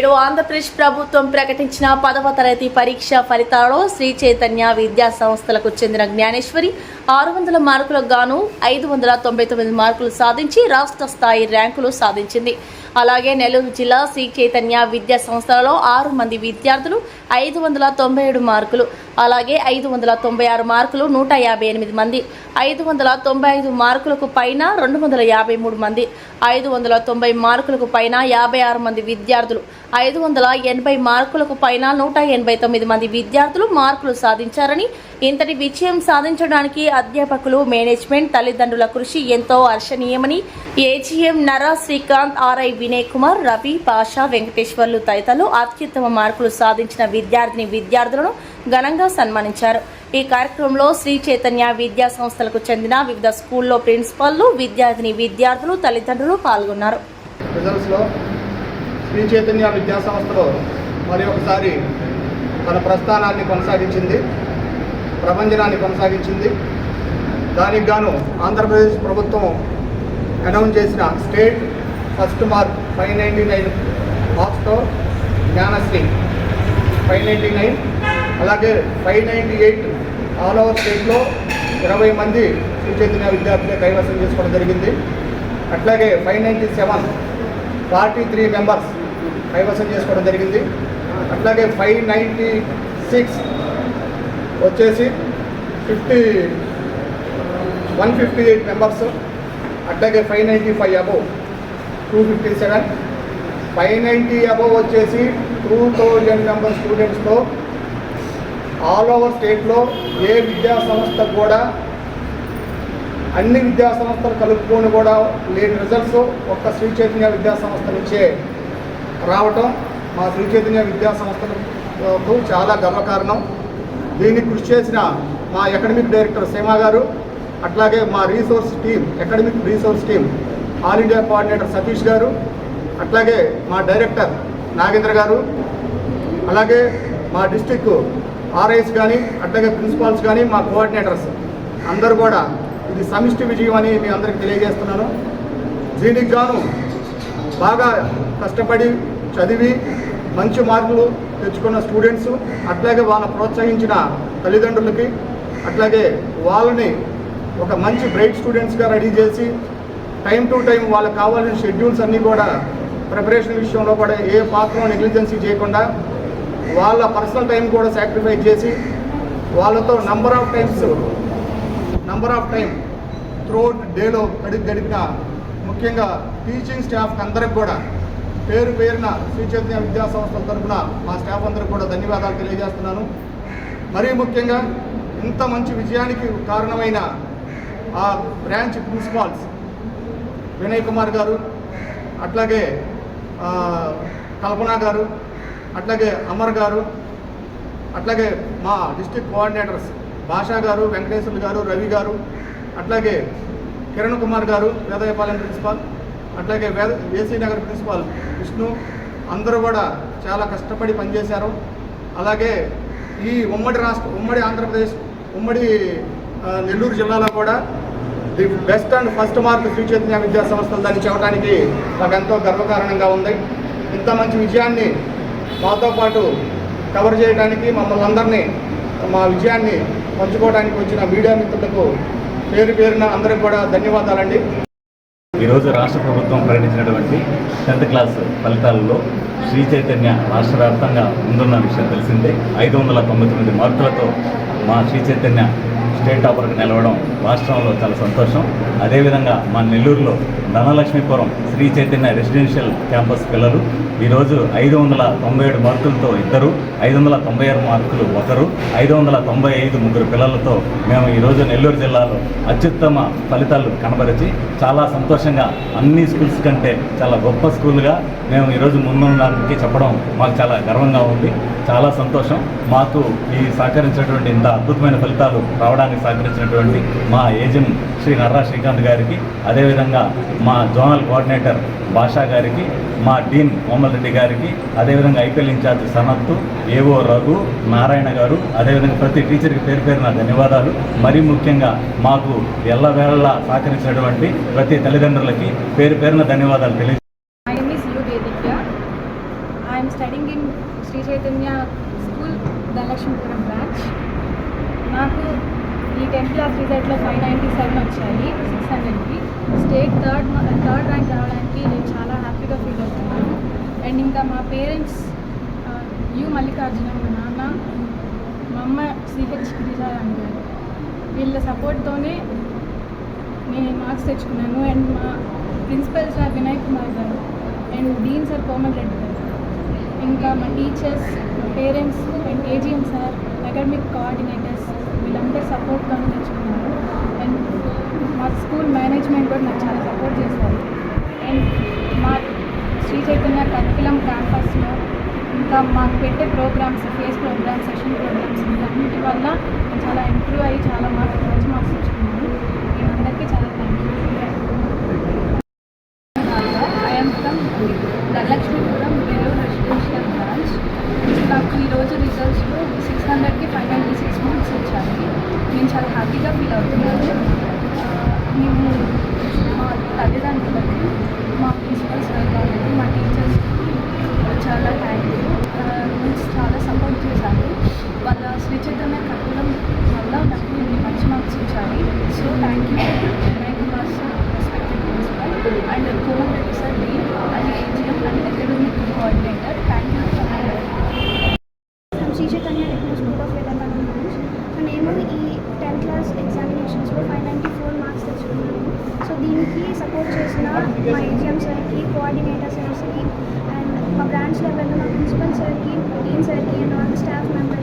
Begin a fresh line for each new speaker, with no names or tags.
నేడు ఆంధ్రప్రదేశ్ ప్రభుత్వం ప్రకటించిన 10వ తరగతి పరీక్ష ఫలితాలలో శ్రీ చైతన్య విద్యా సంస్థలకు చెందిన జ్ఞానేశ్వరి 600 మార్కులకు గాను 599 మార్కులు సాధించి రాష్ట్ర స్థాయి ర్యాంకులు సాధించింది. అలాగే నెల్లూరు జిల్లా శ్రీ చైతన్య విద్యా సంస్థలలో 6 మంది విద్యార్థులు 597 మార్కులు, అలాగే 596 మార్కులు 158 మంది, 595 మార్కులకు పైన 253 మంది, 590 మార్కులకు పైన 56 మంది విద్యార్థులు, 580 మార్కులకు పైన 189 మంది విద్యార్థులు మార్కులు సాధించారని, ఇంతటి విజయం సాధించడానికి అధ్యాపకులు, మేనేజ్మెంట్, తల్లిదండ్రుల కృషి ఎంతో హర్షణీయమని ఏజీఎం నర్రా శ్రీకాంత్, ఆర్ఐ వినయ్ కుమార్, రవి, పాషా, వెంకటేశ్వర్లు తదితరులు అత్యుత్తమ మార్కులు సాధించిన విద్యార్థులను ఘనంగా సన్మానించారు. ఈ కార్యక్రమంలో శ్రీ చైతన్య విద్యా సంస్థలకు చెందిన వివిధ స్కూల్లో ప్రిన్సిపాల్లు, విద్యార్థులు, తల్లిదండ్రులు పాల్గొన్నారు.
శ్రీ చైతన్య విద్యా సంస్థలో మరి ఒకసారి తన ప్రస్థానాన్ని కొనసాగించింది, ప్రపంచనాన్ని కొనసాగించింది. దానికి గాను ఆంధ్రప్రదేశ్ ప్రభుత్వం అనౌన్స్ చేసిన స్టేట్ ఫస్ట్ మార్క్ 599 మార్క్స్తో జ్ఞానశ్రీ 599, అలాగే 598 ఆల్ ఓవర్ స్టేట్లో 20 మంది శ్రీ చైతన్య విద్యార్థులే కైవసం చేసుకోవడం జరిగింది. అట్లాగే 597 43 మెంబర్స్ కైవసం చేసుకోవడం జరిగింది. అట్లాగే 596 వచ్చేసి 158 మెంబర్స్, అట్లాగే 595 అబోవ్ 257, 590 అబోవ్ వచ్చేసి 2000 మెంబర్ స్టూడెంట్స్తో ఆల్ ఓవర్ స్టేట్లో ఏ విద్యా సంస్థ కూడా, అన్ని విద్యా సంస్థలు కలుపుకొని కూడా లేని రిజల్ట్స్ ఒక్క శ్రీ చైతన్య విద్యా సంస్థ నుంచే రావటం మా శ్రీ చైతన్య విద్యా సంస్థలకు చాలా గర్వకారణం. దీన్ని కృషి చేసిన మా అకాడమిక్ డైరెక్టర్ సీమా గారు, అట్లాగే మా academic resource team all India coordinator Satish గారు, అట్లాగే మా డైరెక్టర్ నాగేంద్ర గారు, అలాగే మా డిస్ట్రిక్ట్ ఆర్ఐస్ కానీ, అట్లాగే ప్రిన్సిపాల్స్ కానీ, మా కోఆర్డినేటర్స్ అందరూ కూడా ఇది సమిష్టి విజయం అని మీ అందరికీ తెలియజేస్తున్నాను. దీనికి గాను బాగా కష్టపడి చదివి మంచి మార్కులు తెచ్చుకున్న స్టూడెంట్స్, అట్లాగే వాళ్ళ ప్రోత్సహించిన తల్లిదండ్రులకి, అట్లాగే వాళ్ళని ఒక మంచి బ్రైట్ స్టూడెంట్స్గా రెడీ చేసి టైం టు టైం వాళ్ళకి కావాల్సిన షెడ్యూల్స్ అన్నీ కూడా ప్రిపరేషన్ విషయంలో కూడా ఏ పాత్ర నెగ్లిజెన్సీ చేయకుండా వాళ్ళ పర్సనల్ టైం కూడా సాక్రిఫైస్ చేసి వాళ్ళతో నంబర్ ఆఫ్ టైం త్రూఅవుట్ డేలో గడిపిన ముఖ్యంగా టీచింగ్ స్టాఫ్ అందరికి కూడా పేరున శ్రీ చైతన్య విద్యా సంస్థల తరఫున మా స్టాఫ్ అందరికి కూడా ధన్యవాదాలు తెలియజేస్తున్నాను. మరీ ముఖ్యంగా ఇంత మంచి విజయానికి కారణమైన ఆ బ్రాంచ్ ప్రిన్సిపాల్స్ వినయ్ కుమార్ గారు, అట్లాగే కల్పన గారు, అట్లాగే అమర్ గారు, అట్లాగే మా డిస్ట్రిక్ట్ కోఆర్డినేటర్స్ భాషా గారు, వెంకటేశ్వర్లు గారు, రవి గారు, అట్లాగే కిరణ్ కుమార్ గారు వేదయపాలెం ప్రిన్సిపాల్, అట్లాగే ఏసీ నగర్ ప్రిన్సిపాల్ విష్ణు, అందరూ కూడా చాలా కష్టపడి పనిచేశారు. అలాగే ఈ ఉమ్మడి ఆంధ్రప్రదేశ్, ఉమ్మడి నెల్లూరు జిల్లాలో కూడా the best and first mark Sri Chaitanya విద్యా సంస్థలు దాన్ని చెప్పడానికి నాకు ఎంతో గర్వకారణంగా ఉంది. ఇంత మంచి విజయాన్ని మాతో పాటు కవర్ చేయడానికి, మమ్మల్ని అందరినీ మా విజయాన్ని పంచుకోవడానికి వచ్చిన మీడియా మిత్రులకు పేరున అందరికి కూడా ధన్యవాదాలండి.
ఈరోజు రాష్ట్ర ప్రభుత్వం ప్రకటించినటువంటి 10th క్లాస్ ఫలితాలలో శ్రీ చైతన్య రాష్ట్ర వ్యాప్తంగా ముందున్న విషయం తెలిసిందే. 599 మార్కులతో మా శ్రీ చైతన్య స్టేట్ టాపర్కి నిలవడం రాష్ట్రంలో చాలా సంతోషం. అదేవిధంగా మా నెల్లూరులో ధనలక్ష్మీపురం శ్రీ చైతన్య రెసిడెన్షియల్ క్యాంపస్ పిల్లలు ఈరోజు 597 మార్కులతో ఇద్దరు, 596 మార్కులు ఒకరు, 595 ముగ్గురు పిల్లలతో మేము ఈరోజు నెల్లూరు జిల్లాలో అత్యుత్తమ ఫలితాలు కనబరిచి చాలా సంతోషంగా అన్ని స్కూల్స్ కంటే చాలా గొప్ప స్కూల్గా మేము ఈరోజు ముందుండడానికి చెప్పడం మాకు చాలా గర్వంగా ఉంది. చాలా సంతోషం. మాకు ఈ సహకరించినటువంటి ఇంత అద్భుతమైన ఫలితాలు రావడానికి సహకరించినటువంటి మా ఏజెం శ్రీ నర్రా శ్రీకాంత్ గారికి, అదేవిధంగా మా జోనల్ కోఆర్డినేటర్ భాషా గారికి, మా డీన్ కోమల్ రెడ్డి గారికి, అదేవిధంగా ఐపీఎల్ ఇన్ఛార్జ్ సనత్తు, ఏవో రఘు, నారాయణ గారు, అదేవిధంగా ప్రతి టీచర్కి పేరున ధన్యవాదాలు. మరీ ముఖ్యంగా మాకు ఎల్లవేళలా సహకరించినటువంటి ప్రతి తల్లిదండ్రులకి పేరున ధన్యవాదాలు తెలియజేస్తాను.
Chaitanya school Dhanalakshmipuram branch. నాకు ఈ 10th క్లాస్ రిజల్ట్లో 597 వచ్చాయి 600కి. స్టేట్ థర్డ్ ర్యాంక్ రావడానికి నేను చాలా హ్యాపీగా ఫీల్ అవుతున్నాను. అండ్ ఇంకా మా పేరెంట్స్ యు మల్లికార్జున, మా నాన్న, మా అమ్మ సిహెచ్ గిరిజారాణి గారు, వీళ్ళ సపోర్ట్తోనే నేను మార్క్స్ తెచ్చుకున్నాను. అండ్ మా ప్రిన్సిపల్ సార్ వినయ్ కుమార్ గారు and dean sir Komal Reddy గారు, ఇంకా మా టీచర్స్, మా parents and AGM sir, academic coordinators వీళ్ళందరూ సపోర్ట్తోనే తెచ్చుకున్నారు. అండ్ మా స్కూల్ మేనేజ్మెంట్ కూడా నాకు చాలా సపోర్ట్ చేశారు. అండ్ మా శ్రీ చైతన్య కరికులం క్యాంపస్లో ఇంకా మాకు పెట్టే programs, phase programs, session programs వీటన్నిటి వల్ల నేను చాలా ఇంప్రూవ్ అయ్యి చాలా మంచి మార్క్స్ తెచ్చుకున్నాను. నేను అందరికీ చాలా thank you. I'm from Dhanalakshmipuram Vellore residential branch. నాకు ఈరోజు రిజల్ట్స్లో 600కి 596 మార్క్స్ వచ్చాయి. నేను చాలా హ్యాపీగా ఫీల్ అవుతున్నాను. మేము మా తల్లిదండ్రులకి, మా ప్రిన్సిపల్ సార్ గారికి, మా టీచర్స్కి చాలా థ్యాంక్ యూ. మీన్స్ చాలా సపోర్ట్ చేశారు. వాళ్ళ శ్రీ చైతన్య కరికులం వల్ల నాకు ఇన్ని మంచి మార్క్స్ వచ్చాయి. So thank you Vinay Kumar sir, respected principal, and Komal Reddy sir, dean and AGM and academic coordinator. Thank you for my life.
Sri Chaitanya techno school of Vedantam branch. నేను ఈ 10th క్లాస్ ఎగ్జామినేషన్స్లో 594 మార్క్స్ తెచ్చుకున్నాను. సో దీనికి సపోర్ట్ చేసిన మా ఏజిఎం సార్కి, కోఆర్డినేటర్ సార్స్కి, అండ్ మా బ్రాంచ్ లెవెల్లో మా ప్రిన్సిపల్ సార్కి, డీన్ సార్కి and all the staff members